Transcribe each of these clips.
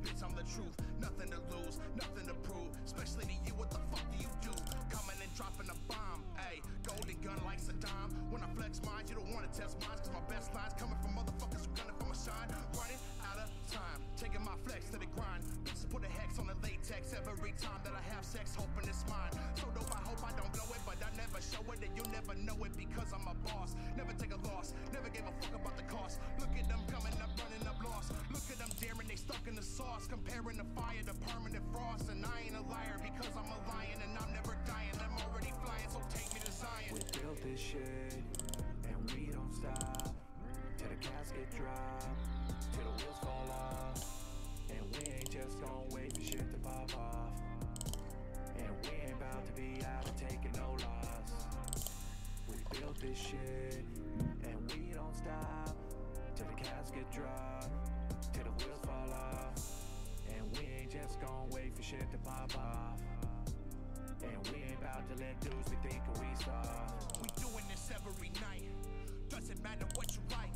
bitch, I'm the truth. Nothing to lose, nothing to prove. Especially to you, what the fuck do you do? Coming and dropping a bomb, ayy. Golden gun like Saddam. When I flex mine, you don't wanna test mine. Cause my best lines coming from motherfuckers who gunning for my shine. Running out of time, taking my flex to the grind. Bitches put a hex on the latex every time that I have sex, hoping it's mine. So dope, I hope I don't blow it, but I never show it, and you'll never know it because I'm a boss. Never take a loss, never gave a fuck about the cost. Look at them coming up, running up lost. Look at them daring, they stuck in the sauce. Comparing the fire to permanent frost. And I ain't a liar because I'm a lion, and I'm never dying. I'm already flying, so take me to Zion. We built this shit, and we don't stop till the casket drop, till the wheels fall off. And we ain't just gonna wait for shit to pop off. And we ain't about to be out and taking no loss. We built this shit, and we don't stop till the casket drop, till the wheels fall off. And we ain't just gonna wait for shit to pop off. And we ain't about to let dudes be thinking we soft. We doing this every night. Doesn't matter what you like.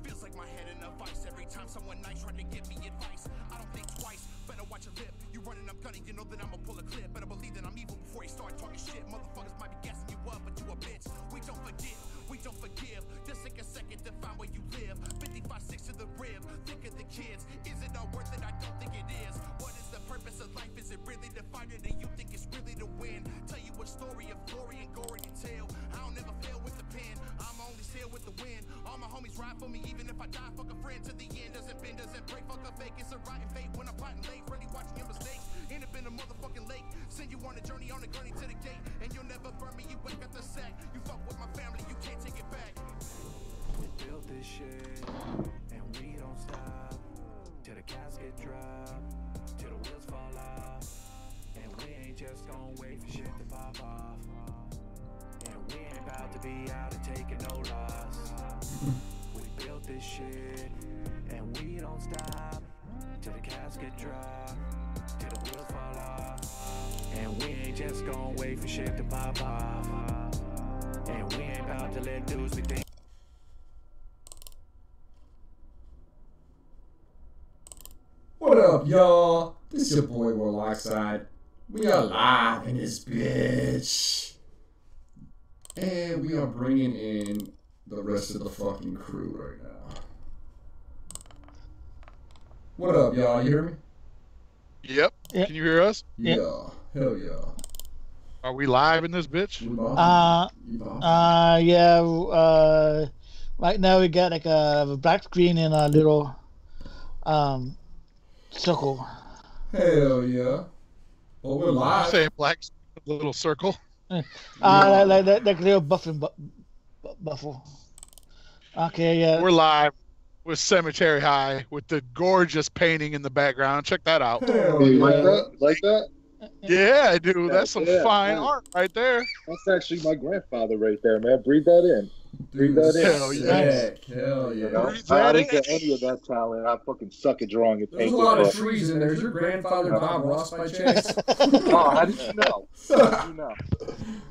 Feels like my head in a vice every time someone nice trying to give me advice. I don't think twice, better watch your lip. You running, I'm gunning, you know that I'ma pull a clip. Better believe that I'm evil before you start talking shit. Motherfuckers might be gassing you up, but you a bitch. We don't forgive, we don't forgive. Just take a second to find where you live. 55-6 to the rib, think of the kids. Is it all worth it? I don't think it is. What is the purpose of life? Is it really to fight it, or you think it's really to win? Tell you a story of glory and gory detail. I don't ever fail with the pen, I'm only sail with the wind. All my homies ride for me, even if I die, fuck a friend to the end. Doesn't bend, doesn't break, fuck a fake. It's a rotten fate when I'm plotting late, really watching your mistakes. End up in a motherfucking lake. Send you on a journey to the gate, and you'll never burn me. You wake up the sack. You fuck with my family, you can't take it back. We built this shit, and we don't stop till the casket drop, till the wheels fall off. And we ain't just gonna wait for shit to pop off. And we ain't about to be out and taking no loss. We built this shit, and we don't stop till the casket drop, till the wheels fall off. And we ain't just gonna wait for shit to pop off. And we ain't about to let dudes be thinking. What up, y'all? This your boy Warloxide. We are live in this bitch. And we are bringing in the rest of the fucking crew right now. What up, y'all? You hear me? Yep. Can you hear us? Yeah. Hell yeah. Are we live in this bitch? Yeah. Right now we got like a black screen and a little circle. Hell yeah. Well, we're live. Say black little circle. Like little buffing buffle. Okay, yeah. We're live with Cemetery High with the gorgeous painting in the background. Check that out. Hell yeah. Like that? Yeah, I do. That's some fine art right there. That's actually my grandfather right there, man. Breathe that in. Breathe that in. Hell yeah. Hell yeah. You know? I didn't get any of that talent. I fucking suck at drawing and There's painting. a lot of trees in there. Is your grandfather Bob Ross by chance? Oh, how did you know? How did you know?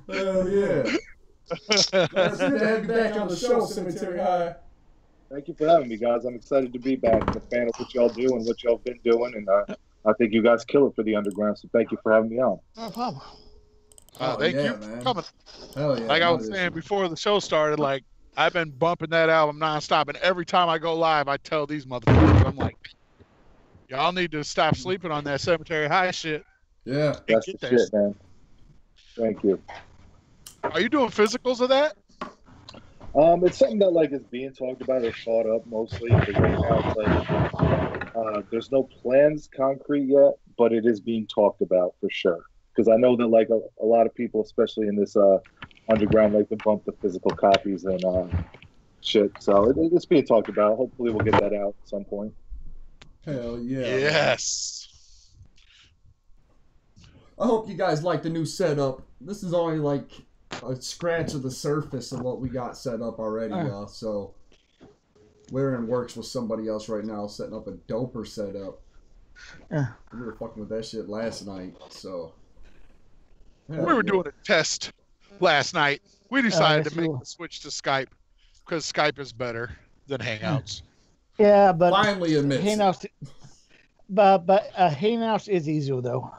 Hell yeah. It's good to have you back on the show, Cemetery High. Thank you for having me, guys. I'm excited to be back. I'm a fan of what y'all do and what y'all been doing, and I think you guys kill it for the underground. So thank you for having me on. No problem. Thank you for coming. Hell yeah. Like I was saying before the show started, like I've been bumping that album nonstop, and every time I go live, I tell these motherfuckers, I'm like, y'all need to stop sleeping on that Cemetery High shit. Yeah. That's the shit, man. Thank you. Are you doing physicals of that? It's something that like is being talked about or thought up mostly. But right now, it's like there's no plans concrete yet, but it is being talked about for sure. Because I know that like a lot of people, especially in this underground, like to bump the physical copies and shit. So it's being talked about. Hopefully, we'll get that out at some point. Hell yeah. Yes. I hope you guys like the new setup. This is only like a scratch of the surface of what we got set up already, y'all. So we're in works with somebody else right now, setting up a doper setup. We were fucking with that shit last night, so. We were doing a test last night. We decided to make the switch to Skype because Skype is better than Hangouts. Yeah, but finally admits Hangouts. Hangouts is easier though.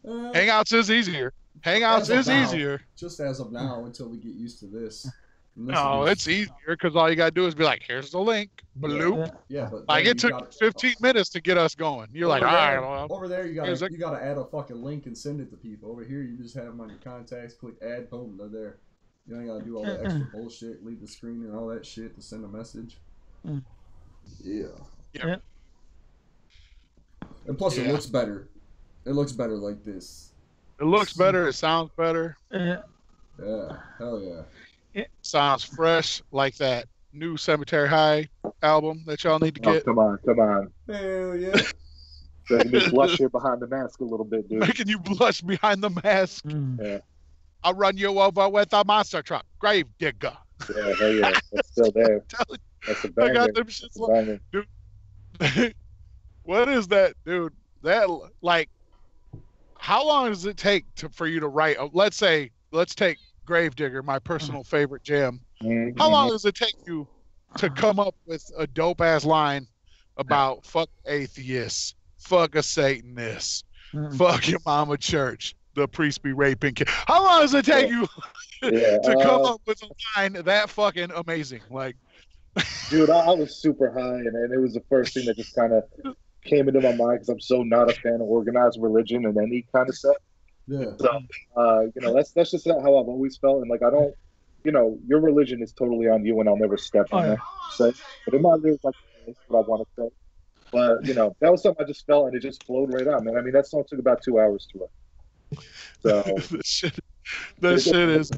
Hangouts is easier. Hangouts is easier. Just as of now, until we get used to this. No, it's easier because all you gotta do is be like, "Here's the link." Bloop. Yeah, but like it took 15 minutes to get us going. You're like, "All right." Well, over there, you gotta add a fucking link and send it to people. Over here, you just have them on your contacts. Click add, boom, they're there. You ain't gotta do all that extra bullshit, leave the screen and all that shit to send a message. Yeah. And plus, it looks better. It looks better like this. It looks better. It sounds better. Yeah. Hell yeah. It sounds fresh, like that new Cemetery High album that y'all need to get. Come on. Hell yeah. Making me blush here behind the mask a little bit, dude. Making you blush behind the mask. Yeah. I'll run you over with a monster truck. Grave digger. Yeah, hell yeah. That's still there. That's a banger. I got them shits dude. What is that, dude? That, like, how long does it take for you to write? Let's take Gravedigger, my personal favorite jam. How long does it take you to come up with a dope ass line about fuck atheists, fuck a Satanist, fuck your mama church, the priest be raping kids? How long does it take you to come up with a line that fucking amazing? Like, dude, I was super high, and it was the first thing that just kind of came into my mind because I'm so not a fan of organized religion and any kind of stuff. Yeah. So, that's just how I've always felt. And like, I don't, your religion is totally on you, and I'll never step on that. But in my lyrics, like, that's what I want to say. But that was something I just felt, and it just flowed right out, man. I mean, that song took about 2 hours to write. So that shit is.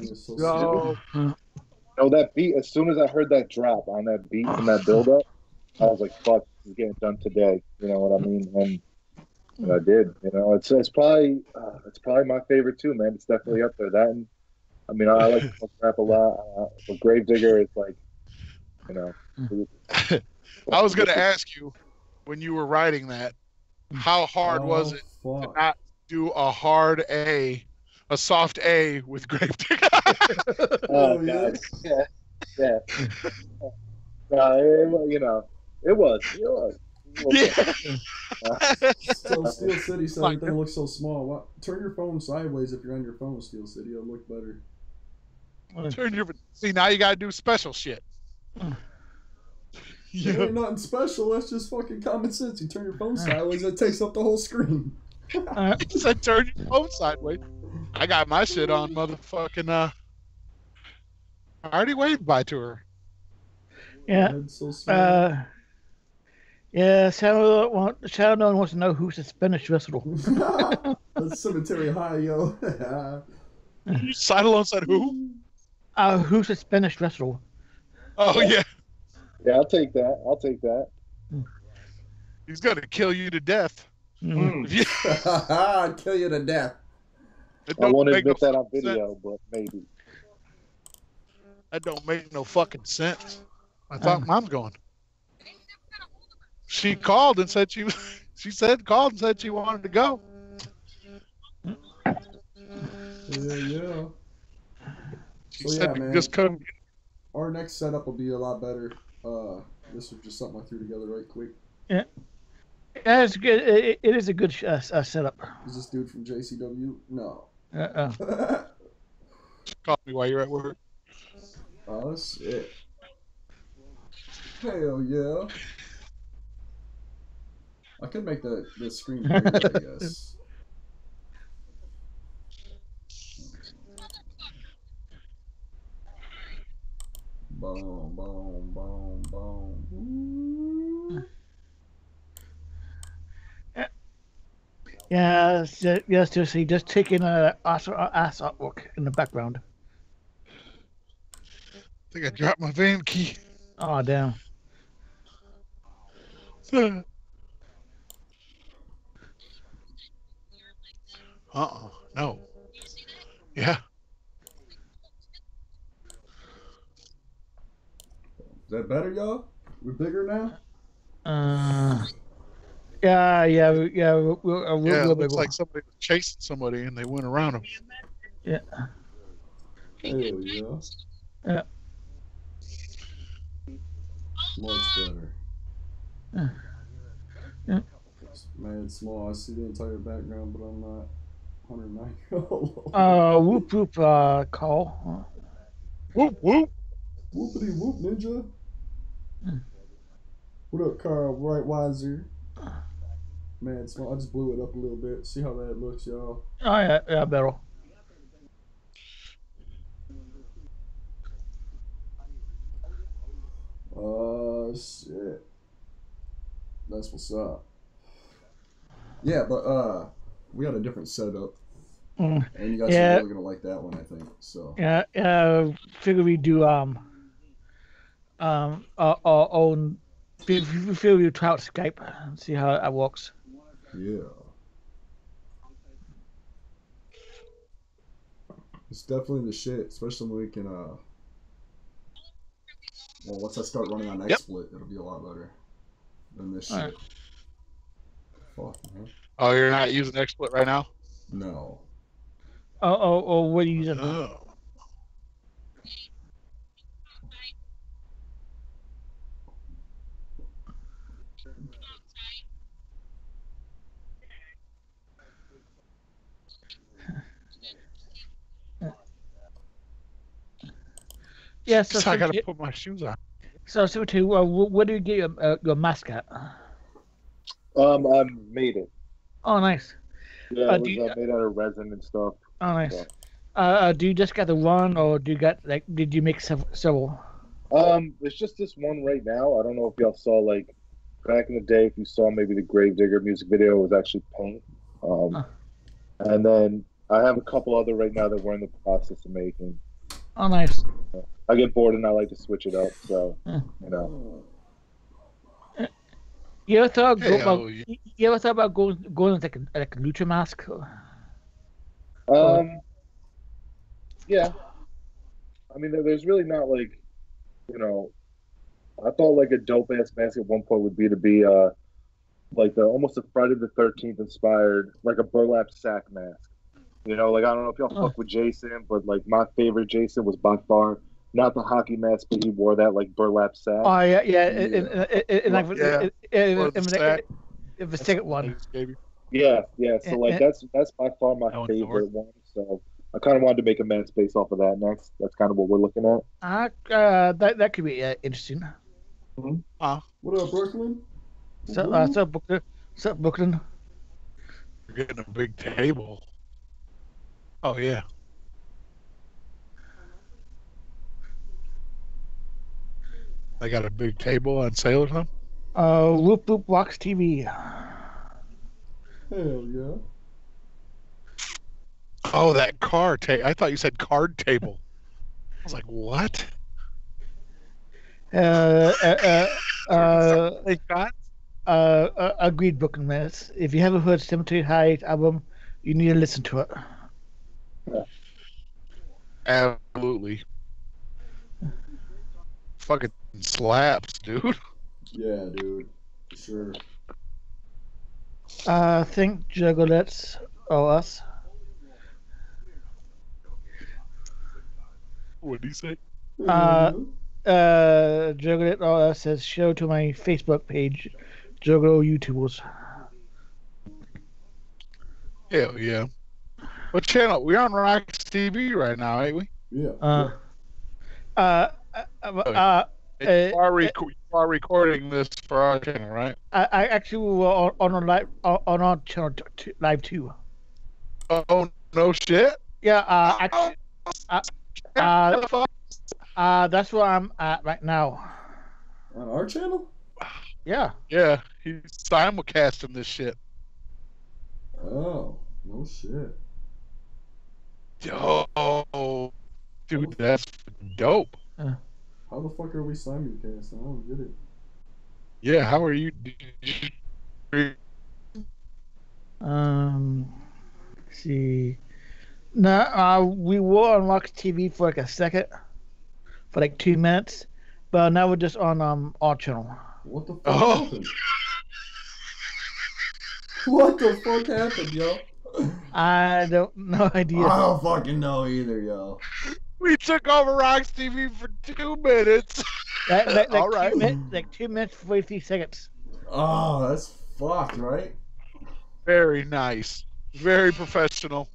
That beat. As soon as I heard that drop on that beat and that build up, I was like, "Fuck, this is getting done today." You know what I mean? And I did. It's probably my favorite too, man. It's definitely up there. That, and I mean, I like to rap a lot. But Gravedigger is like, I was gonna ask you when you were writing that, how hard was it to not do a soft A with Gravedigger? Oh God, yeah. It was. Yeah. Still, Steel City said everything looks so small. Turn your phone sideways if you're on your phone, Steel City. It'll look better. See, now you gotta do special shit. It ain't nothing special. That's just fucking common sense. You turn your phone sideways, it takes up the whole screen. I said turn your phone sideways. I got my shit on, motherfucking. I already waved bye to her. Yeah. Yeah, Shadow wants to know who's the Spanish vessel. That's Cemetery High, yo. Sidalone said who? Who's the Spanish vessel? Oh, yeah. Yeah, I'll take that. He's going to kill you to death. I'd kill you to death. I won't admit that on video, but maybe. That don't make no fucking sense. I thought Mom's going. She called and said she wanted to go. Yeah. She said man, just come. Our next setup will be a lot better. This was just something I threw together right quick. Yeah, it's good. It is a good setup. Is this dude from JCW? No. Call me while you're at work. Oh shit. Hell yeah. I could make the screen bigger, I guess. Boom, boom, boom, boom. Yeah, yes, seriously, just taking ass artwork in the background. I think I dropped my van key. Oh, damn. No. Yeah. Is that better, y'all? We're bigger now? Yeah. It looks like somebody was chasing somebody and they went around them. Yeah. Hell yeah. Yeah. Much better. Yeah. Man, small. I see the entire background, but I'm not 109 years old. Whoop whoop. Call. Whoop whoop. Whoopity whoop, ninja. What up, Carl? Right, Wiser. Man, small. I just blew it up a little bit. See how that looks, y'all. Oh yeah, better. Shit. That's what's up. Yeah, but we got a different setup, and you guys are really gonna like that one, I think. So yeah, figure we do our own. Figure we try out Skype and see how that works. yeah, it's definitely the shit, especially when we can well, once I start running on XSplit, it'll be a lot better than this shit. Right. Fuck, man. Oh, you're not using XSplit right now? No. Oh, what are you using? Oh. Yeah, so I gotta put my shoes on. So too. Where do you get your mask at? I made it. Oh, nice. Yeah, it was made out of resin and stuff. Oh, nice. So. Do you just get the one, or do you get did you make several? It's just this one right now. I don't know if y'all saw back in the day. If you saw maybe the Gravedigger music video, it was actually paint. And then I have a couple other right now that we're in the process of making. Oh, nice. I get bored and I like to switch it up. So you know. You ever thought about going like a lucha mask? Yeah. I mean, there's really not I thought a dope ass mask at one point would be almost a Friday the 13th inspired, like a burlap sack mask. I don't know if y'all fuck with Jason, but my favorite Jason was by far not the hockey mask, but he wore that burlap sack. Oh yeah. If the second one. Yeah. So that's by far my favorite one. So I kind of wanted to make a mask based off of that next. That's kind of what we're looking at. That could be interesting. Mm-hmm. What up, Brooklyn? So Brooklyn. You're getting a big table. Oh yeah. They got a big table on sale or something? Whoop whoop RoxxTV. Hell yeah. Oh, that card table. I thought you said card table. I was like, what? Agreed, Brooklyn Minutes. If you haven't heard Cemetery Heights album, you need to listen to it. Absolutely. Fucking slaps, dude. Yeah, dude. For sure. Think Juggalo or us. What did he say? Juggalo or us says show to my Facebook page, Juggalo YouTubers. Hell yeah. What channel? We're on RoxxTv right now, ain't we? Yeah. You are recording this for our channel, right? I actually were on our channel live too. Oh no shit! Yeah, that's where I'm at right now. On our channel? Yeah. Yeah, he's simulcasting this shit. Oh, no shit. Oh, dude, that's dope. How the fuck are we simulcasting? I don't get it. Yeah, how are you? Let's see. No, we were on RoxxTV for a second, for 2 minutes, but now we're just on our channel. What the fuck happened? What the fuck happened, yo? I don't no idea. I don't fucking know either, yo. We took over RoxxTV for 2 minutes. All right. 2 minutes, 2 minutes, 43 seconds. Oh, that's fucked, right? Very nice. Very professional.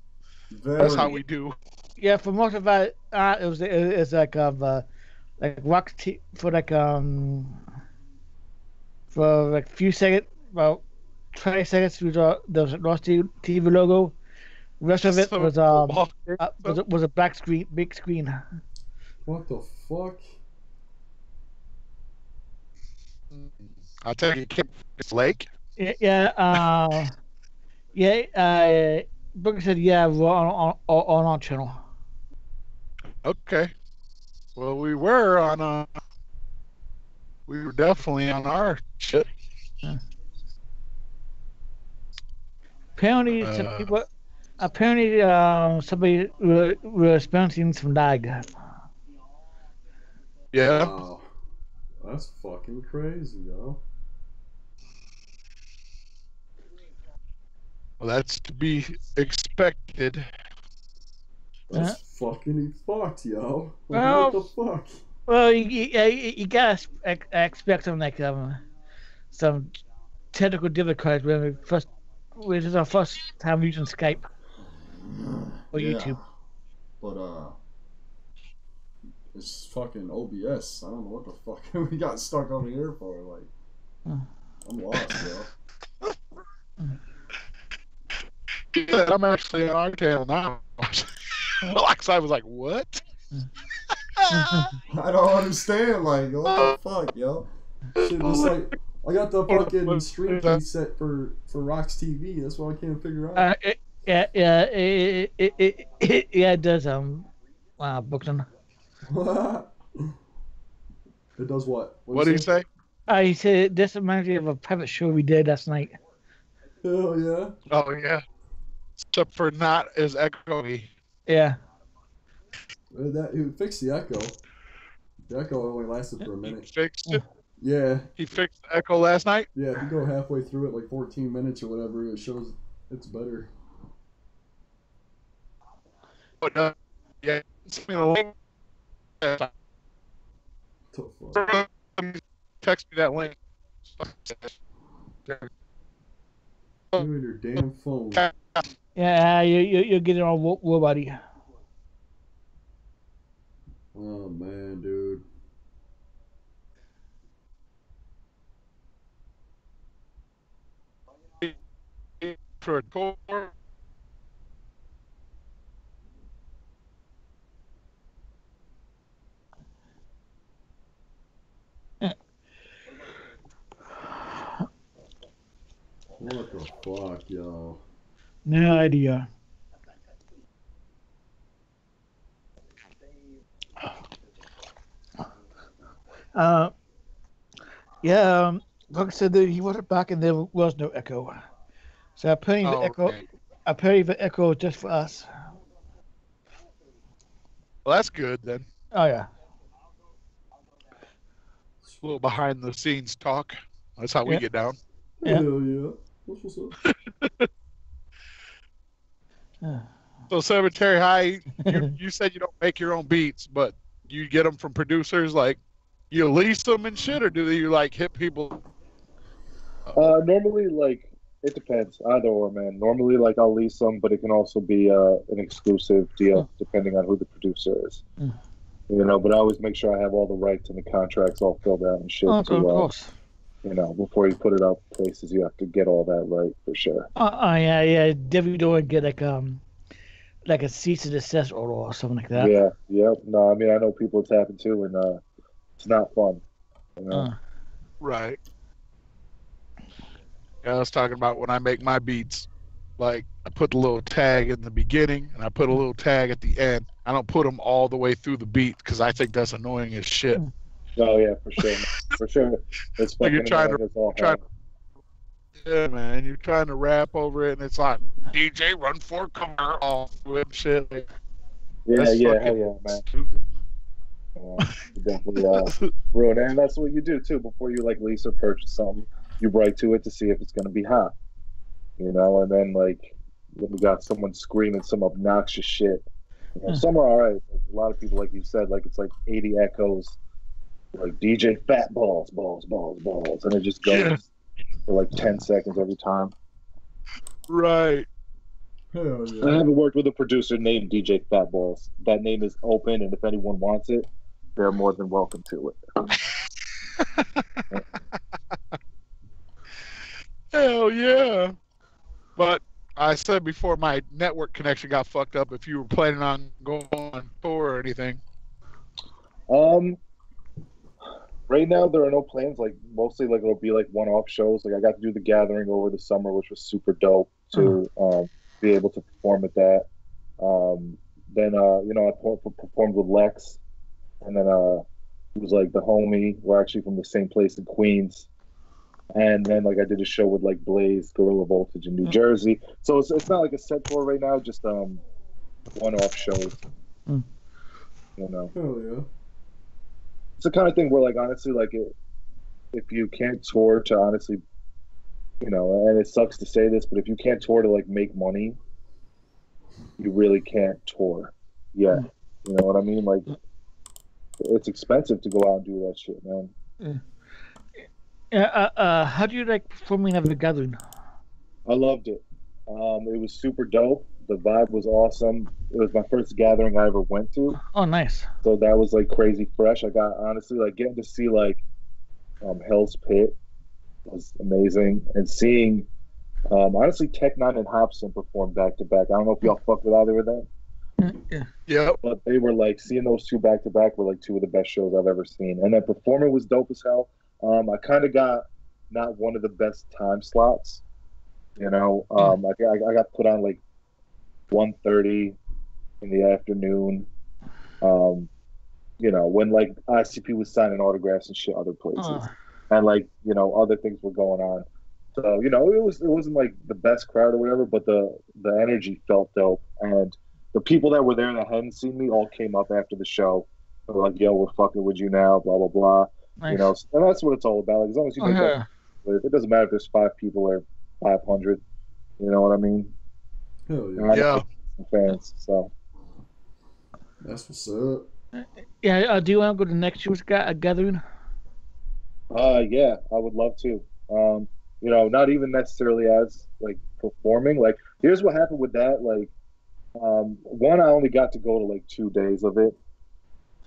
That's how we do. Yeah, for most of it was like rock for for like few seconds, about 20 seconds there was a Lost TV logo. The rest of it was was a black screen, big screen. What the fuck? I'll tell you, it's Lake. Yeah. Booker said, yeah, we're on our channel. Okay. Well, we were definitely on our shit. Apparently, some people. Apparently, somebody were experiencing some lag. Yeah. Wow. That's fucking crazy, yo. Well, that's to be expected. That's fucking fucked, yo. Well, What the fuck? Well, you gotta expect some technical difficulties when it's our first time using Skype or YouTube. But it's fucking OBS. I don't know what the fuck we got stuck over here for. Like, I'm lost, yo. Yeah, I'm actually on our channel now. Warloxide was like, what? I don't understand. Like, what the fuck, yo? Shit, it's like I got the fucking stream key set for RoxxTv. That's what I can't figure out. It does. Bookton. It does what? What do you say? He said this reminds me of a private show we did last night. Hell yeah. Oh yeah. Except for not as echoey. Yeah. He fixed the echo. The echo only lasted for a minute. He fixed it? Yeah. He fixed the echo last night? Yeah, if you go halfway through it, like 14 minutes or whatever, it shows it's better. But, yeah, send me the link. Text me that link. You and your damn phone. Yeah, you'll get it on Wobody. Oh man, dude. For a tour. What the fuck, yo? No idea. Like I said, he wasn't back and there was no echo. So apparently the echo is just for us. Well, that's good then. Oh yeah. A little behind the scenes talk. That's how we get down. Hell yeah. What's up? So Cemetery High, you said you don't make your own beats, but you get them from producers, like you lease them and shit, or do you like hit people? Normally, like, it depends. Either or, man. Normally, like, I'll lease them, but it can also be an exclusive deal, depending on who the producer is. You know, but I always make sure I have all the rights and the contracts all filled out and shit. Of course. You know, before you put it out places, you have to get all that right for sure. Yeah. Definitely don't get like a cease and desist order or something like that. Yeah. No, I mean, I know people it's happened to, and it's not fun. You know? Right. Yeah, I was talking about when I make my beats, like I put the little tag in the beginning and I put a little tag at the end. I don't put them all the way through the beat because I think that's annoying as shit. Oh yeah, for sure, for sure. It's Like you're trying to, yeah, man. You're trying to rap over it, and it's like DJ run for cover off with shit. Like, hell yeah, man. Definitely ruin it, and that's what you do too. Before you like lease or purchase something, you write to it to see if it's gonna be hot, you know. And then like when we got someone screaming some obnoxious shit, you know, some are all right. A lot of people, like you said, like it's like 80 echoes. Like DJ fat balls, and it just goes for like 10 seconds every time. Right. Hell I yeah. haven't worked with a producer named DJ Fatballs. That name is open, and if anyone wants it, they're more than welcome to it. Hell yeah. But I said before my network connection got fucked up if you were planning on going on tour or anything. Right now there are no plans. Like mostly, like it'll be like one-off shows. Like I got to do the Gathering over the summer, which was super dope to be able to perform at that. Then I performed with Lex, and then it was like the homie. We're actually from the same place in Queens. And then like I did a show with like Blaze, Gorilla Voltage in New Jersey. So it's not like a set tour right now, just one-off shows. Hell yeah. It's the kind of thing where like honestly, like if you can't tour to honestly, and it sucks to say this, but if you can't tour to like make money, you really can't tour. Yeah. You know what I mean? Like it's expensive to go out and do that shit, man. How do you like performing at the Gathering? I loved it. It was super dope. The vibe was awesome. It was my first Gathering I ever went to. Oh, nice. So that was like crazy fresh. I got honestly like getting to see like Hell's Pit was amazing, and seeing honestly Tech9 and Hobson perform back to back. I don't know if y'all fucked with either of them. Yeah. But they were like seeing those two back to back were like two of the best shows I've ever seen. And then performing was dope as hell. I kind of got not one of the best time slots. I got put on like 1:30 in the afternoon. When like ICP was signing autographs and shit other places. And like, other things were going on. So, it wasn't like the best crowd or whatever, but the energy felt dope. And the people that were there that hadn't seen me all came up after the show. They were like, yo, we're fucking with you now, blah, blah, blah. Nice. And that's what it's all about. Like, as long as you make that, it doesn't matter if there's 5 people or 500. You know what I mean? Hell yeah. Yeah. Fans, so. That's what's up. Yeah. Do you want to go to next year's Gathering? Yeah, I would love to. Not even necessarily as like performing. Like, here's what happened with that. Like, one, I only got to go to like 2 days of it,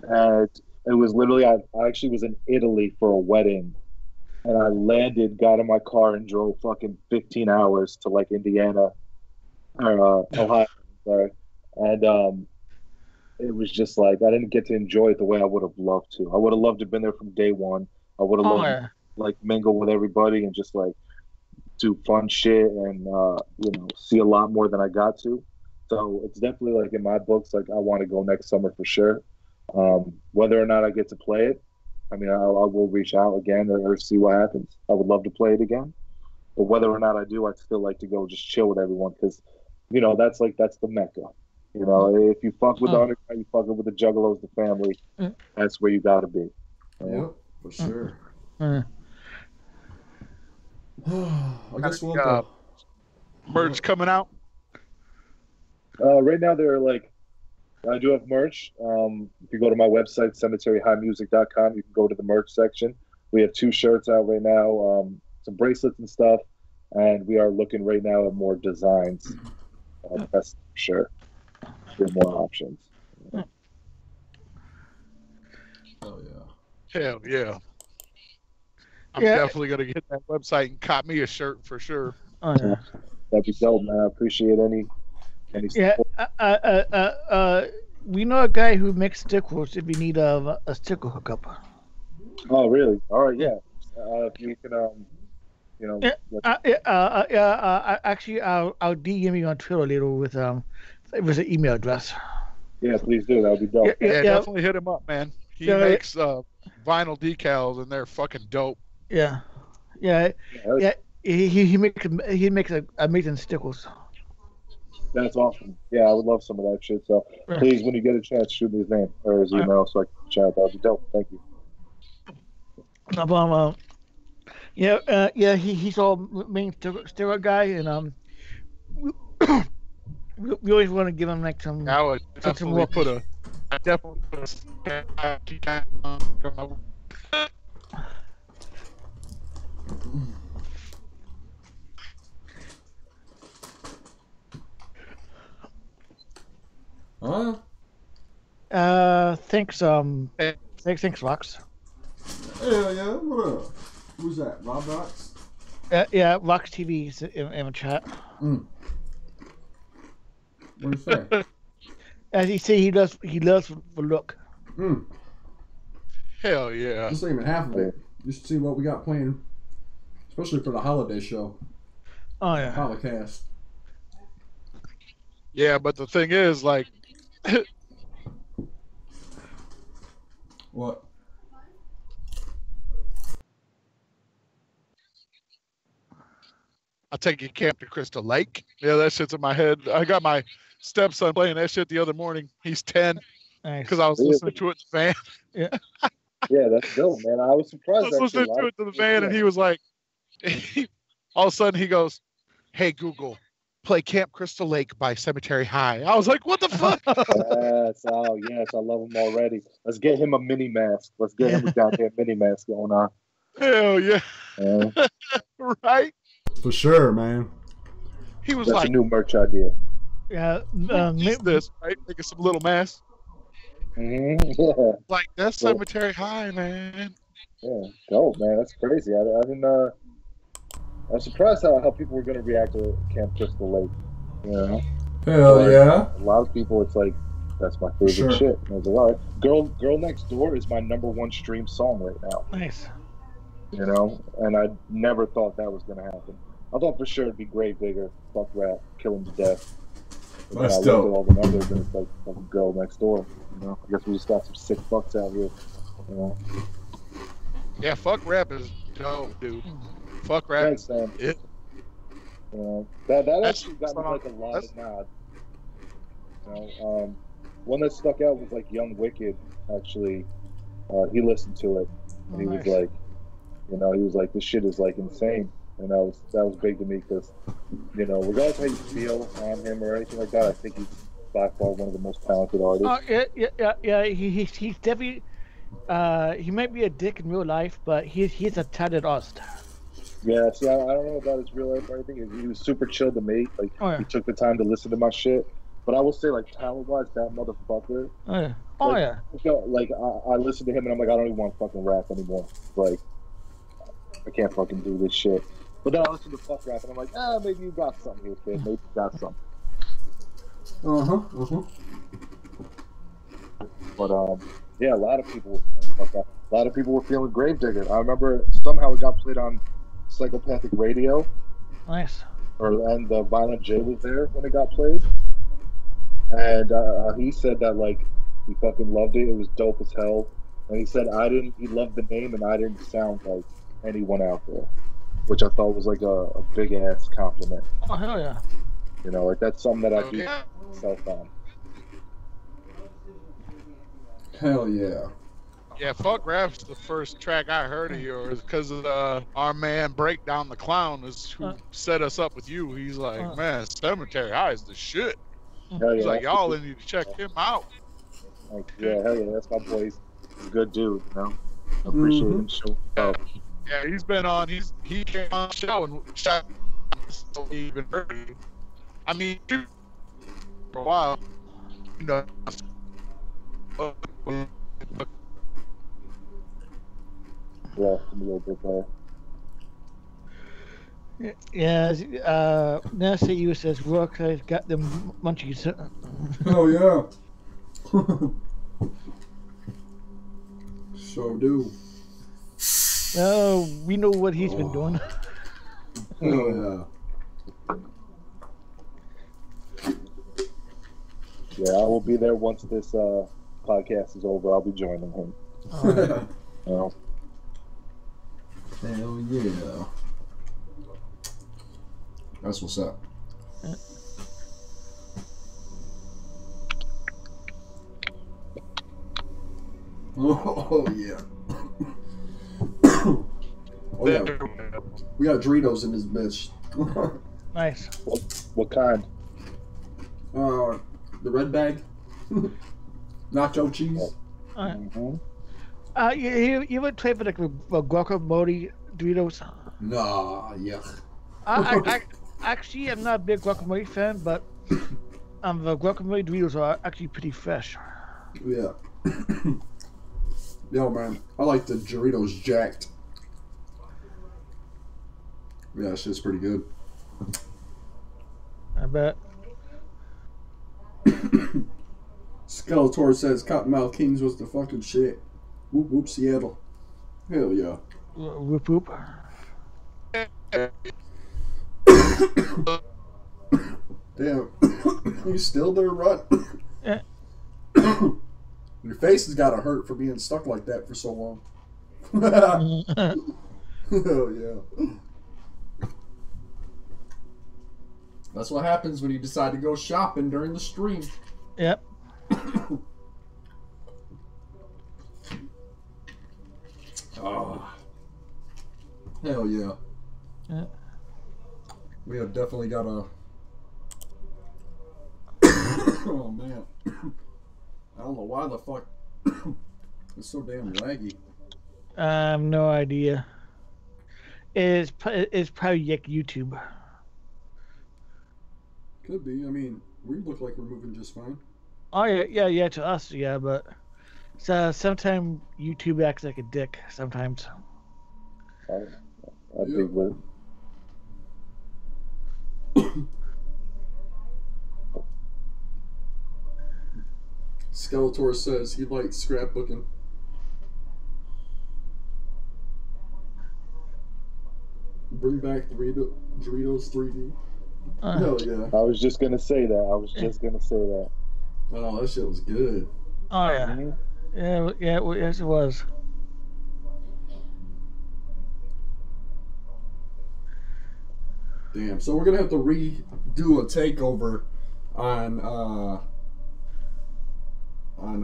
and it was literally I actually was in Italy for a wedding, and I landed, got in my car, and drove fucking 15 hours to like Indiana or Ohio. Sorry, and it was just like I didn't get to enjoy it the way I would have loved to. I would have loved to have been there from day one. I would have loved to, like mingle with everybody and just like do fun shit and see a lot more than I got to. So it's definitely like in my books, like I want to go next summer for sure. Whether or not I get to play it, I mean, I will reach out again or see what happens. I would love to play it again, but whether or not I do, I'd still like to go just chill with everyone because, that's the Mecca. If you fuck with the underground, you fuck with the Juggalos, the family. That's where you gotta be. Yep, for sure. I guess we'll go. Merch coming out. Right now, they're like, I do have merch. If you go to my website, cemeteryhighmusic.com, you can go to the merch section. We have 2 shirts out right now, some bracelets and stuff, and we are looking right now at more designs. That's for sure. There's more options. Hell yeah. Hell yeah. I'm definitely going to get that website and cop me a shirt for sure. That'd be dope, man. I appreciate any support. We know a guy who makes stickers if you need a sticker hookup. Oh, really? All right, yeah. If you can, actually, I'll DM you on Twitter later with an email address. Yeah, please do. That would be dope. Yeah, definitely hit him up, man. He makes vinyl decals, and they're fucking dope. Yeah. He makes amazing stickers. That's awesome. Yeah, I would love some of that shit. So please, when you get a chance, shoot me his name or his email so I can chat. That would be dope. Thank you. No problem. He's all main steroid guy, and we always want to give him like some. I would definitely put a. Thanks, Rox. Hell yeah, what up? Who's that? Rob Rox? Yeah, RoxxTv is in the chat. What do you say? As he say, he loves the look. Hell yeah. This ain't even half of it. Just see what we got playing, especially for the holiday show. Oh yeah. Holocast. Yeah, but the thing is, like, What? I take you camp to Crystal Lake. Yeah, that shit's in my head. I got my stepson playing that shit the other morning. He's 10 Nice. because I was listening to it in the van. Yeah, that's dope, man. I was I surprised. was listening to it in the van, and he was like, all of a sudden he goes, "Hey Google, play Camp Crystal Lake by Cemetery High." I was like, "What the fuck?" Yes, oh yes, I love him already. Let's get him a mini mask. Let's get him a goddamn mini mask going on. Hell yeah, right? For sure, man. He was That's like, a new merch idea. Yeah. this, right? Making some little masks. Yeah, Like, that's Cemetery High, man. yeah, dope, man. That's crazy. I didn't. I was surprised how people were gonna react to Camp Crystal Lake. You know, Hell yeah. a lot of people, it's like that's my favorite Sure. shit. And I was like, all right, Girl Next Door is my #1 stream song right now. Nice. You know, and I never thought that was gonna happen. I thought for sure it'd be Gravedigger, fuck rap, kill him to death. But That's then I looked dope. at all the numbers and it's like fucking Girl Next Door. You know, I guess we just got some sick fucks out here. You know, Yeah, fuck rap is dope, dude. Fuck rap. thanks, man. Yeah. You know, that That's- actually got me like a lot that's- of nods. You know, one that stuck out was like Young Wicked. Actually, he listened to it and he was Nice. like, you know, he was like, this shit is like insane. And that was big to me because, you know, regardless how you feel on him or anything like that, I think he's by far one of the most talented artists. Yeah. He's definitely. He might be a dick in real life, but he's a talented artist. Yeah, see, I don't know about his real life or anything. He was super chill to me. Like, Oh, yeah. he took the time to listen to my shit. But I will say, like, talent-wise, that motherfucker. Oh yeah. Oh Like, yeah. you know, like, I listen to him and I'm like, I don't even want to fucking rap anymore. Like, I can't fucking do this shit. But then I listen to fuck rap and I'm like, maybe you got something here, kid. Maybe you got something. But yeah, a lot of people were feeling Gravedigger. I remember somehow it got played on Psychopathic Radio, Nice. and the Violent J was there when it got played. And he said that like he fucking loved it. It was dope as hell. And he said he loved the name and I didn't sound like anyone out there, which I thought was like a big ass compliment. Oh hell yeah. You know, like that's something that I do Yeah. myself on. Hell yeah. Yeah, fuck rap's the first track I heard of yours because our man Breakdown the Clown is who set us up with you. He's like, man, Cemetery High is the shit. Hell He's yeah, like, that's y'all the- need to check him out. Like, yeah, hell yeah, that's my boy. He's a good dude, you know. I appreciate him showing up. Yeah, he's been on. He came on the show and shot. So he even heard you. I mean, for a while, you know. Yeah, I'm a little bit there. Yeah. Nancy you says Warloxide got them munchies. Hell yeah. So do. Oh, we know what he's been doing. Hell Yeah, I will be there once this podcast is over. I'll be joining him. yeah. You know? Hell yeah. That's what's up. Oh yeah. Oh yeah. We got Doritos in this bitch. Nice. What kind? The red bag. Nacho cheese. Mm-hmm. You would play for the guacamole Doritos? Nah, yuck. I actually am not a big guacamole fan, but The guacamole Doritos are actually pretty fresh. Yeah. Yo, man, I like the Doritos jacked. Yeah, that shit's pretty good. I bet. Skeletor says Cottonmouth Kings was the fucking shit. Whoop whoop Seattle. Hell yeah. Whoop whoop. Damn. You still there, Rut? Yeah. Your face has gotta hurt for being stuck like that for so long. Hell yeah. That's what happens when you decide to go shopping during the stream. Yep. Oh. Hell yeah. Yeah. We have definitely got a... Oh man. I don't know why the fuck it's so damn laggy. I have no idea. It's probably YouTube. Could be. I mean, we look like we're moving just fine. Oh yeah. To us, yeah, but sometimes YouTube acts like a dick. Sometimes. I think with Skeletor says he likes scrapbooking. Bring back Doritos 3D. Hell yeah. I was just gonna say that. Oh, that shit was good. Oh yeah. Mhm. Yes it was. Damn. So we're gonna have to redo a takeover on On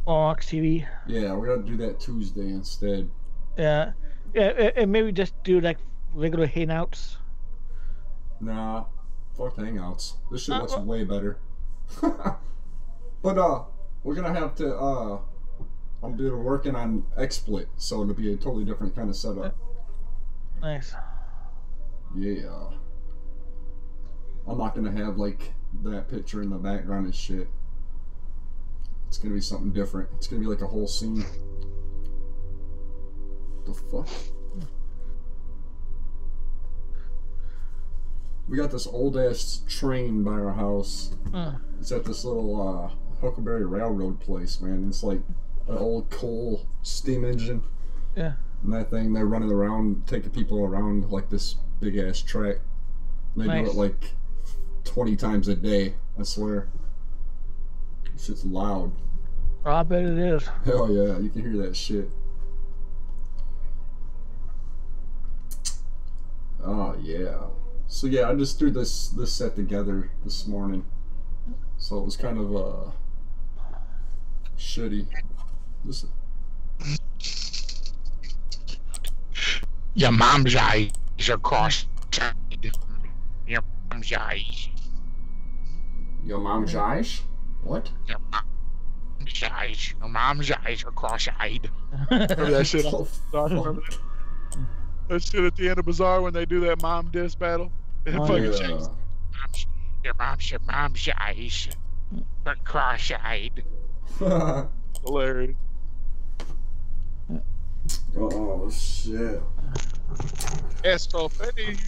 RoxxTV. yeah, we're gonna do that Tuesday instead. Yeah. And maybe just do like regular hangouts. Nah, fuck Hangouts. This shit looks way better. But we're gonna have to I'm working on XSplit, so it'll be a totally different kind of setup. Nice. Yeah. I'm not gonna have like that picture in the background and shit. It's gonna be something different. It's gonna be like a whole scene. The fuck? We got this old ass train by our house. It's at this little Huckleberry Railroad place, man. It's like an old coal steam engine. Yeah. And that thing, they're running around, taking people around like this big ass track. They do it like 20 times a day, I swear. This shit's loud. I bet it is. Hell yeah, you can hear that shit. Oh yeah. So yeah, I just threw this set together this morning. So it was kind of shitty. Listen. Your mom's eyes are cross-eyed. Your mom's eyes. Your mom's eyes? What? Your mom's eyes. Your mom's eyes are cross-eyed. Remember that shit? Remember that? That shit at the end of Bazaar when they do that mom diss battle? Oh, Yeah. Your mom's eyes are cross-eyed. Hilarious. Oh shit. Escofetti.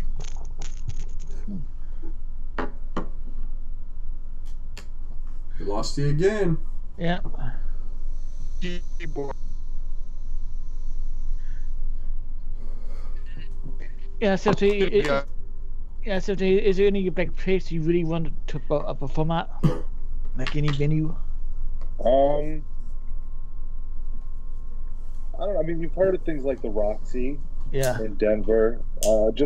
We lost you again. Yeah. Keyboard. Yeah. So is there any like place you really want to perform at? Like any venue? I don't know. I mean, you've heard of things like the Roxy Yeah. in Denver. I'd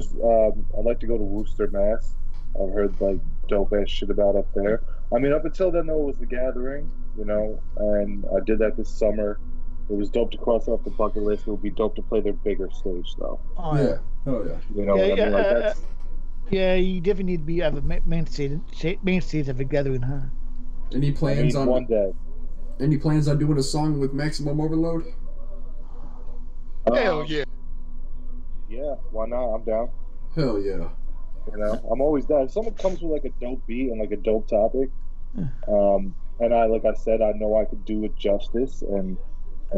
like to go to Worcester, Mass. I've heard like dope ass shit about up there. I mean, up until then though, it was the Gathering, you know, and I did that this summer. It was dope to cross off the bucket list. It would be dope to play their bigger stage though. Oh, Yeah. Oh yeah. You know what I mean? Like that's yeah, you definitely need to be at the main stage of the Gathering, huh? Any I plans need on one day. any plans on doing a song with Maximum Overload? Hell yeah. Yeah, why not? I'm down. Hell yeah. You know, I'm always down. If someone comes with like a dope beat and like a dope topic, and like I said, I know I could do it justice and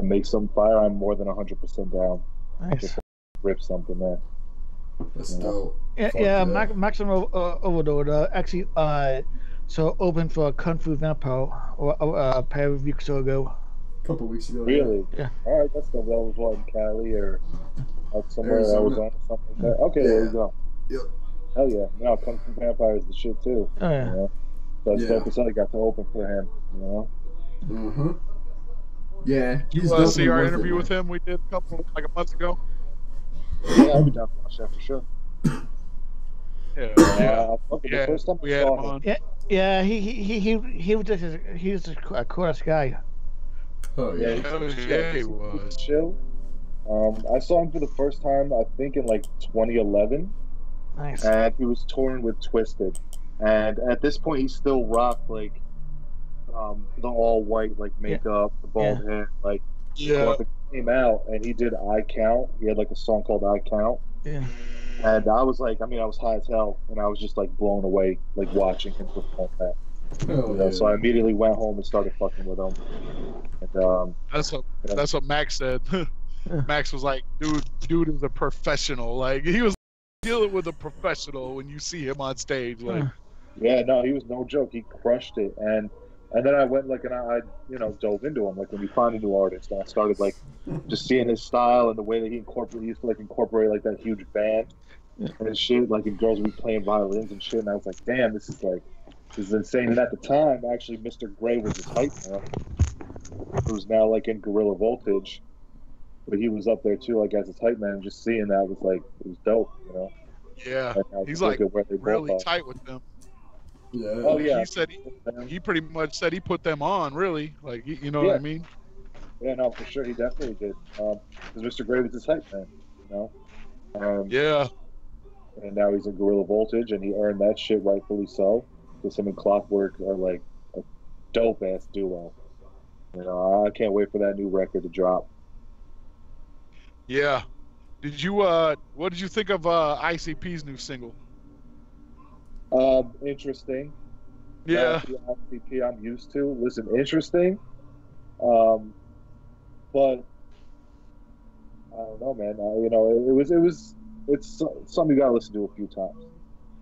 make some fire. I'm more than 100% down. Nice. Just rip something there. That's dope. Yeah, Fuck yeah. Maximum Overdose actually so open for Kung Fu Vampire a pair of weeks ago. A couple weeks ago. Really? Yeah. All right, that's the that was what in Cali or out somewhere Arizona. Arizona, something like that. Okay, there you go. Yep. Hell yeah! No, Kung Fu Vampire is the shit too. Oh yeah. You know? That's Yeah. dope as hell. I got to open for him. You know. Mm-hmm. Yeah. You He's see definitely our worth it, interview man. with him we did like a month ago? Yeah, I'll be down to watch that for sure. Yeah. The first time we I had him saw him, on. Yeah, he was just he was a coolest guy. Oh yeah, yeah. He was. chill. I saw him for the first time, I think, in like 2011, Nice. and he was touring with Twisted. And at this point, he still rocked like the all white like makeup, the bald head. Like, Yeah. when it came out, and he did "I Count." He had like a song called "I Count," Yeah. and I was like, I was high as hell, and I was just like blown away, like watching him perform that. Hell You know, yeah. so I immediately went home and started fucking with him. And That's what Max said. Max was like, dude is a professional. Like he was dealing with a professional when you see him on stage. Like yeah, no, he was no joke. He crushed it, and then I went like, and I dove into him. Like when you find a new artist, and I started like just seeing his style and the way that he used to like incorporate like that huge band and shit. Like, and girls would be playing violins and shit, and I was like, damn, this is insane. And at the time, actually, Mr. Gray was his hype man, who's now like in Gorilla Voltage, but he was up there too, like as his hype man. And just seeing that was like, it was dope, you know. yeah, And I he's look like at where they both really are. tight with them. Yeah. Oh yeah, He said he pretty much said he put them on. Really, like you know what I mean? yeah, no, for sure, he definitely did. Because Mr. Gray was his hype man, you know. Yeah. And now he's in Gorilla Voltage, and he earned that shit rightfully so. Because him and Clockwork are like a dope ass duo. You know, I can't wait for that new record to drop. Yeah. Did you what did you think of ICP's new single? Interesting. Yeah. The ICP I'm used to. Listen, interesting. But I don't know, man. You know, it's something you gotta listen to a few times.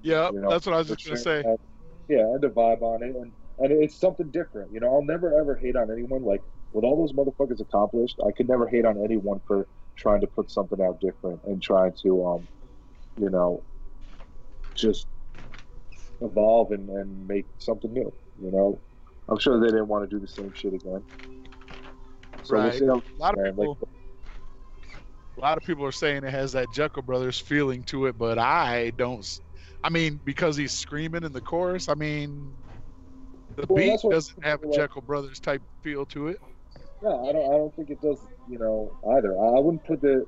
Yeah, You know, that's what I was just gonna say. And the vibe on it, and it's something different. You know, I'll never ever hate on anyone. Like with all those motherfuckers accomplished, I could never hate on anyone for trying to put something out different and trying to, you know, just evolve and make something new. You know, I'm sure they didn't want to do the same shit again. So Right. we'll see how, A lot of man, people. A lot of people are saying it has that Jekyll Brothers feeling to it, but I don't. I mean, because he's screaming in the chorus. I mean, the Well, beat that's what doesn't have a people like. Jekyll Brothers type feel to it. No, I don't think it does. You know, either. I wouldn't put it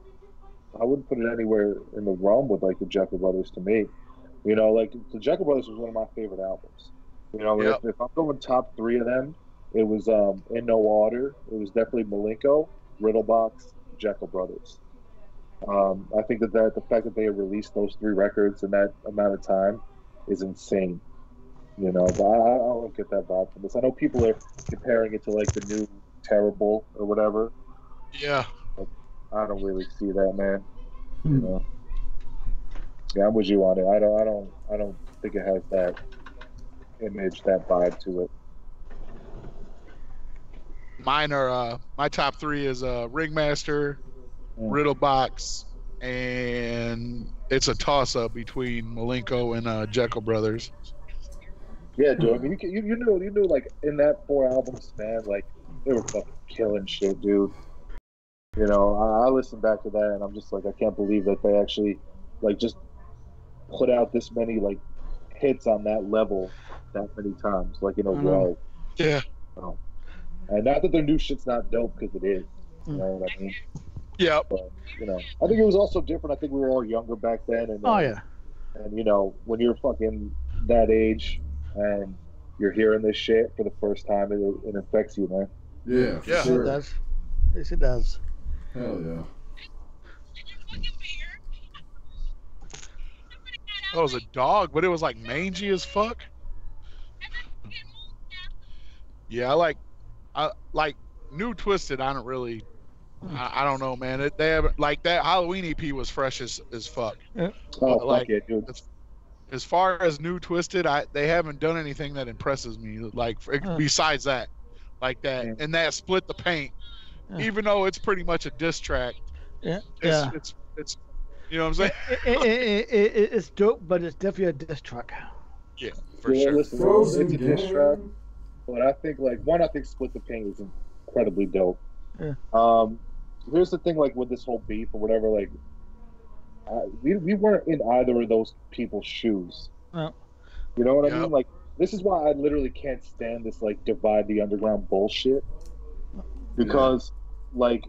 anywhere in the realm with like the Jekyll Brothers to me. You know, like the Jekyll Brothers was one of my favorite albums. You know, Yep. if I'm going top three of them, it was in no order. It was definitely Malenko, Riddlebox, Jekyll Brothers. I think that the fact that they have released those three records in that amount of time is insane. You know, but I don't get that vibe from this. I know people are comparing it to like the new Terrible or whatever. Yeah. I don't really see that, man. You know. Yeah, I'm with you on it. I don't think it has that image, that vibe to it. Mine are my top three is Ringmaster, Riddlebox, and it's a toss up between Malenko and Jekyll Brothers. Yeah, dude. I mean, you knew like in that 4 album span, like they were fucking killing shit, dude. You know, I listened back to that and I'm just like, I can't believe that they actually like just put out this many like hits on that level that many times, like in a row. Yeah. And not that their new shit's not dope, because it is. You know what I mean? Yeah. But, you know, I think it was also different. I think we were all younger back then. And, and you know, when you're fucking that age and you're hearing this shit for the first time, it affects you, man. Yeah, for Yeah. sure. It does. Yes, it does. Hell yeah. Oh, it was a dog, but it was like mangy as fuck. Yeah, I like New Twisted. I don't really, I don't know, man. They haven't like that Halloween EP was fresh as fuck. Yeah. Oh, But like, fuck yeah, dude. as far as New Twisted, they haven't done anything that impresses me. Like besides that, like that, Yeah. and that Split the Paint, Yeah. even though it's pretty much a diss track. Yeah. It's you know what I'm saying? It's dope, but it's definitely a diss track. Yeah, for Yeah, sure. listen, Frozen it's a diss game. track, but I think like one, I think Split the Pain is incredibly dope. Yeah. Here's the thing, like with this whole beef or whatever, like we weren't in either of those people's shoes. No. You know what I Yep. mean? Like this is why I literally can't stand this like divide the underground bullshit, because like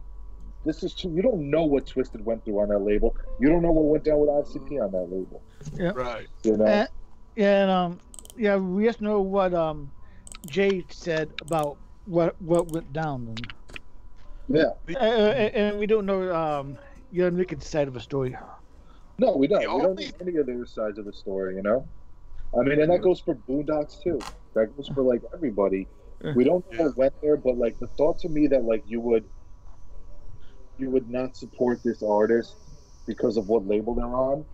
this is too. You don't know what Twisted went through on that label. You don't know what went down with ICP on that label. Yeah. Right. You know? Yeah, we just know what Jay said about what went down, Yeah. and we don't know Nick's side of the story. No, we don't. The We don't only- know any of the other sides of the story, you know? I mean, and that goes for Boondocks too. That goes for like everybody. We don't know what went there, but like the thought to me that like you would not support this artist because of what label they're on,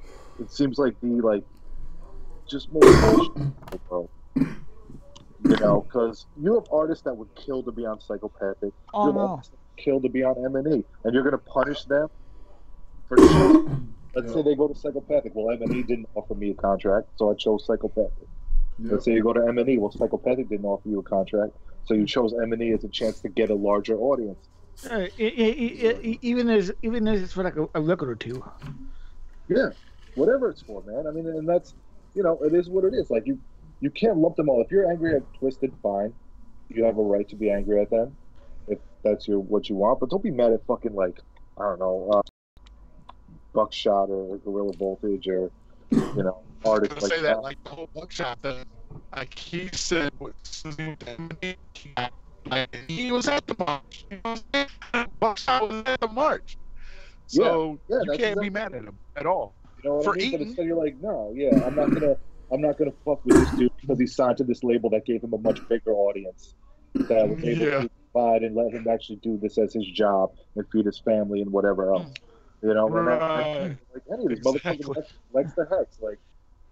it seems like the like just more bullshit, bro. You know, because you have artists that would kill to be on Psychopathic. Oh, you have no. artists that would kill to be on M&E, and you're gonna punish them for shit. Let's say they go to Psychopathic. Well, M&E didn't offer me a contract, so I chose Psychopathic. Let's say you go to M&E. Well, Psychopathic didn't offer you a contract, so you chose M&E as a chance to get a larger audience. Even as it's for like a record or two. Yeah, whatever it's for, man. I mean, and that's, you know, it is what it is. Like you can't lump them all. If you're angry at Twisted, fine. You have a right to be angry at them if that's what you want. But don't be mad at fucking like, I don't know, Buckshot or Gorilla Voltage or, you know, artists like say that. like the whole Buckshot thing. Like he said, like he was at the march. You know what I'm saying? Buckshot was at the march. So Yeah, you that's can't be exactly mad at him at all. You know what For I mean? But Eaton. instead you're like, no, yeah, I'm not gonna fuck with this dude because he signed to this label that gave him a much bigger audience that was able to provide and let him actually do this as his job and feed his family and whatever else. You know, and like any of these motherfuckers, Lex the Hex, like,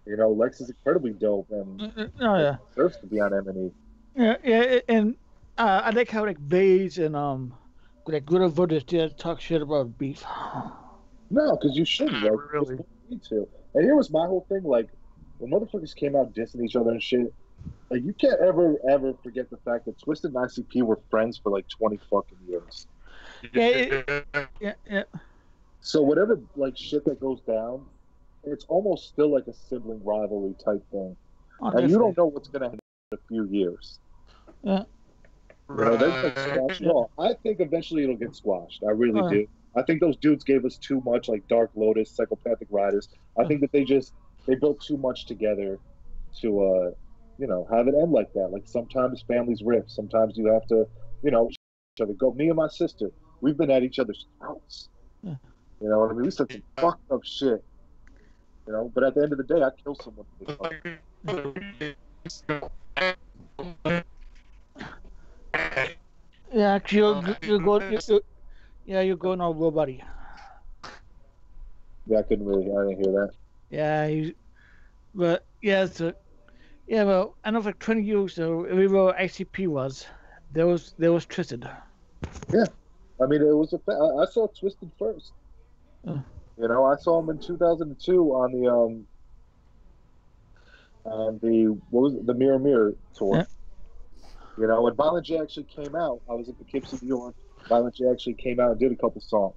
you know, Lex is incredibly dope and deserves to be on M&E. Yeah, and I like how like Vase and like Good Voters did talk shit about beef. No, because you shouldn't. Like, really. you need to. And here was my whole thing. Like, when motherfuckers came out dissing each other and shit, like, you can't ever forget the fact that Twisted and ICP were friends for like 20 fucking years. Yeah. So whatever like shit that goes down, it's almost still like a sibling rivalry type thing. And you don't know what's gonna happen in a few years. Yeah. You know, they like squash it all. I think eventually it'll get squashed. I really do. I think those dudes gave us too much, like Dark Lotus, Psychopathic Riders. I think that they built too much together to you know, have it end like that. Like sometimes families rift. Sometimes you have to, you know, each other go. Me and my sister, we've been at each other's throats. You know what I mean? We said some fucked up shit. You know, but at the end of the day, I kill someone for this. Yeah, you're going all robot-y. Yeah, I didn't hear that. Yeah, well, I know for 20 years, so we were ICP was, there was Twisted. Yeah, I mean, it was I saw Twisted first. You know, I saw him in 2002 on the Mirror Mirror tour. Yeah. You know, when Violent J actually came out, I was in Poughkeepsie, New York. Violent J actually came out and did a couple songs.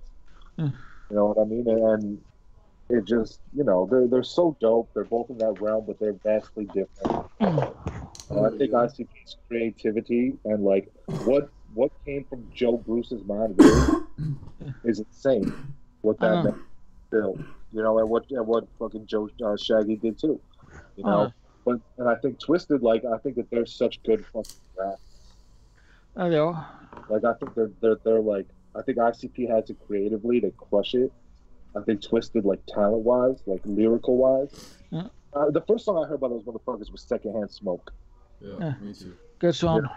You know what I mean? And it just, you know, they're so dope. They're both in that realm, but they're vastly different. I think ICP's creativity and like what came from Joe Bruce's mind really is insane. What that man built, you know, and what fucking Joe Shaggy did too. You know, and I think Twisted, like, I think that they're such good fucking rappers. I know. Like, I think they're like, I think ICP has it creatively to crush it, I think Twisted, like talent wise, like lyrical wise. Yeah. The first song I heard by those motherfuckers was Secondhand Smoke. Yeah, me too. Good song.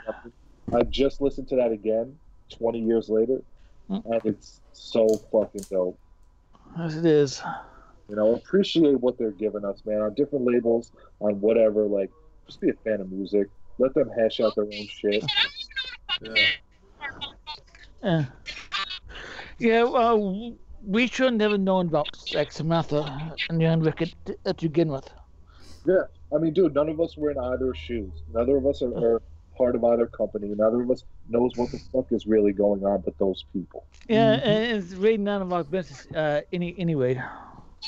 I just listened to that again 20 years later, and it's so fucking dope. Yes, it is. You know, appreciate what they're giving us, man, on different labels, on whatever. Like, just be a fan of music. Let them hash out their own shit. Yeah. Yeah, we should have never known about like Samantha and the young record to begin with. Yeah, I mean, dude, none of us were in either shoes. Neither of us are part of either company. Neither of us knows what the fuck is really going on, but those people. Yeah, and it's really none of our business anyway.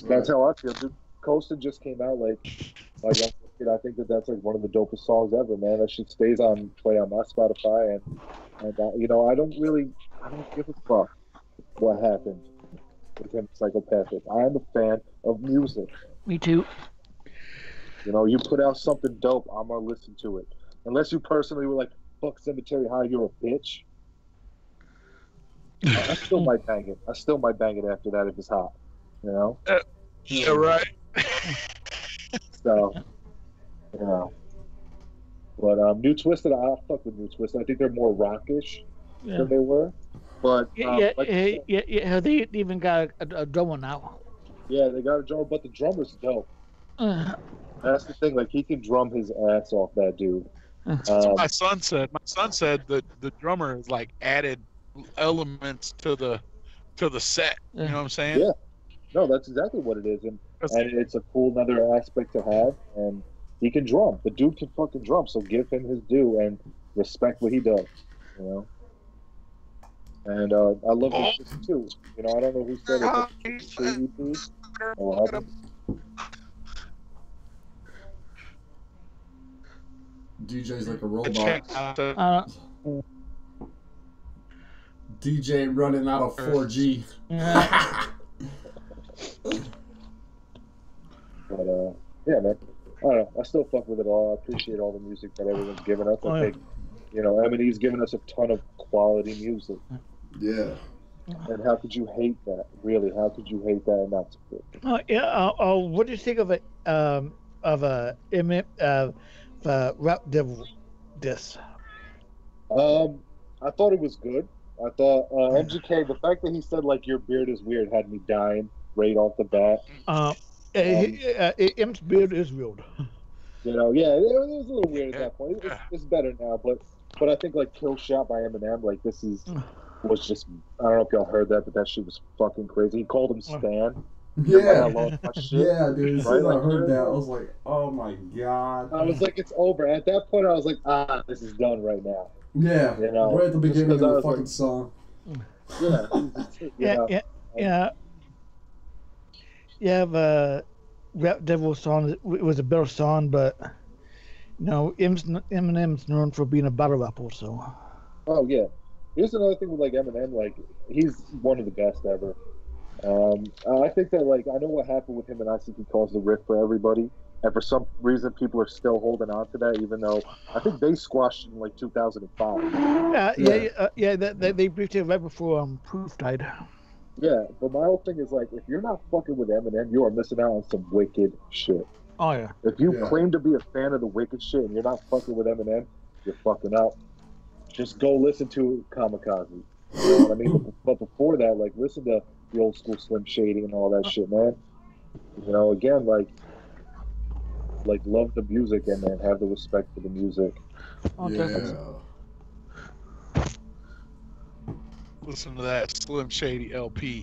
That's how I feel, dude. Coastin' just came out, like, my young kid. I think that's like one of the dopest songs ever, man. That shit stays on play on my Spotify, and you know, I don't give a fuck what happened with him, Psychopathic. I am a fan of music. Me too. You know, you put out something dope, I'm gonna listen to it. Unless you personally were like, fuck Cemetery High, you're a bitch. I still might bang it. I still might bang it after that if it's hot. You know? Yeah, right. So, you know. But New Twisted, I fuck with New Twisted. I think they're more rockish than they were. But Yeah, like they even got a drummer now. yeah, they got a drummer, but the drummer's dope. That's the thing. Like, he can drum his ass off, that dude. My son said. My son said that the drummer has like added elements to the set. You know what I'm saying? Yeah. No, that's exactly what it is, and it's a cool another aspect to have. And he can drum. The dude can fucking drum. So give him his due and respect what he does. You know. And I love this too. You know, I don't know who said it. Or what happened? DJ's like a robot. DJ running out of 4G. But yeah, man. I don't know. I still fuck with it all. I appreciate all the music that everyone's giving us. I think, you know, Eminem's given us a ton of quality music. Yeah. And how could you hate that? Really, how could you hate that and not support it? What do you think of it? Rap Devil diss? I thought it was good. I thought MGK, the fact that he said like your beard is weird had me dying right off the bat. M's beard is weird. You know, yeah, it was a little weird at that point. It's better now, but I think like Kill Shot by Eminem, like this was just, I don't know if y'all heard that, but that shit was fucking crazy. He called him Stan. Yeah, yeah, dude. As soon as I heard that, I was like, "Oh my god!" I was like, "It's over." At that point, I was like, this is done right now." Yeah, you know, right at the beginning of the fucking song. Yeah, the Rap Devil song, it was a better song, but you know, Eminem's known for being a battle rapper, so. Oh yeah, here's another thing with like Eminem, like he's one of the best ever. I think that like I know what happened with him, and I think he caused the rift for everybody, and for some reason people are still holding on to that, even though I think they squashed in like 2005. They briefed it right before Proof died. Yeah, but my whole thing is like, if you're not fucking with Eminem, you are missing out on some wicked shit. Oh yeah. If you claim to be a fan of the wicked shit and you're not fucking with Eminem, you're fucking up. Just go listen to Kamikaze. You know what I mean? But before that, like, listen to the old school Slim Shady and all that shit, man. You know, again, like love the music and then have the respect for the music. Listen to that Slim Shady LP.